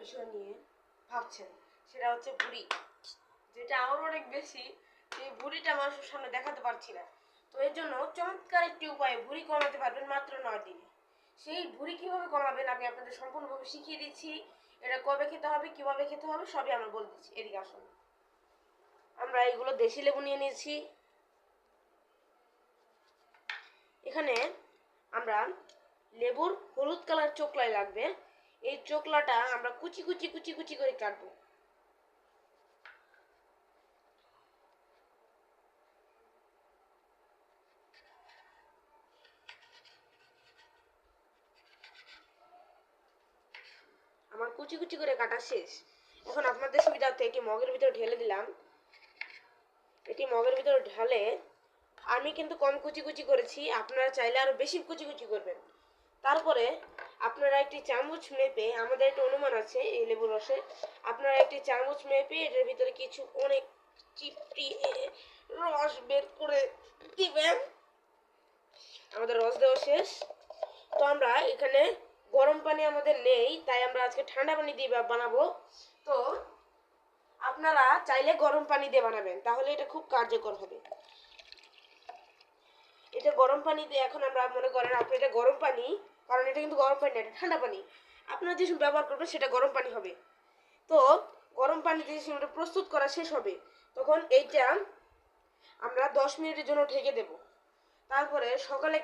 বিষয় নিয়ে ভাবছেন, সেটা হচ্ছে ভুঁড়ি, যেটা আমার অনেক বেশি। সেই ভুঁড়িটা মানুষের সামনে দেখাতে পারছি না। তো এর জন্য চমৎকার একটি উপায়ে ভুঁড়ি কমাতে পারবেন মাত্র 9 দিনে। সেই ভুঁড়ি কিভাবে কমাবেন আমি আপনাদের সম্পূর্ণভাবে শিখিয়ে দিচ্ছি। এটা কবে খেতে হবে, কিভাবে খেতে হবে সবই আমরা বলে দিচ্ছি। এদিকে আসুন। আমরা এগুলো দেশি লেবু নিয়ে নিয়েছি। এখানে আমরা লেবুর হলুদ কালার চোকলাই লাগবে। এই চোকলাটা আমরা কুচি কুচি কুচি কুচি করে কাটবো। আমার কুচি কুচি করে কাটা শেষ। এখন আপনাদের সুবিধার্থে এটি মগের ভিতরে ঢেলে দিলাম। এটি মগের ভিতরে ঢালে, আমি কিন্তু কম কুচি কুচি করেছি, আপনারা চাইলে আরো বেশি কুচি কুচি করবেন। তারপরে আপনারা একটি চামচ মেপে, আমাদের একটা অনুমান আছে এই লেবুর রসে, আপনারা একটি চামচ মেপে এটার ভিতরে কিছু অনেক চিপটি রস বের করে দিবেন। আমাদের রস দেওয়া শেষ। তো আমরা এখানে গরম পানি আমাদের নেই, তাই আমরা আজকে ঠান্ডা পানি দিয়ে বানাবো। তো আপনারা চাইলে গরম পানি দিয়ে বানাবেন, তাহলে এটা খুব কার্যকর হবে। এটা গরম পানি দিয়ে, এখন আমরা মনে করেন আপনি এটা গরম পানি, কারণ এটা কিন্তু গরম পানি না, এটা ঠান্ডা পানি। আপনারা যে সময় ব্যবহার করবেন সেটা গরম পানি হবে। তো গরম পানি দিয়ে যে সময়টা প্রস্তুত করা শেষ হবে, তখন এইটা আমরা 10 মিনিটের জন্য ঢেকে দেব। তারপরে সকালে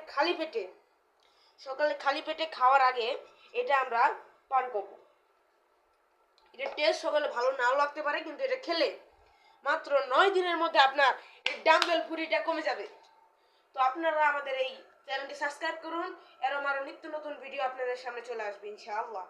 খালি পেটে খাওয়ার আগে এটা আমরা পান করব। এটা টেস্ট সকালে ভালো নাও লাগতে পারে, কিন্তু এটা খেলে মাত্র 9 দিনের মধ্যে আপনার এই ডাম্বেল ভুঁড়িটা কমে যাবে। তো আপনারা আমাদের এই চ্যানেলটি সাবস্ক্রাইব করুন, এরকম আরো নিত্য নতুন ভিডিও আপনাদের সামনে চলে আসবে ইনশাআল্লাহ।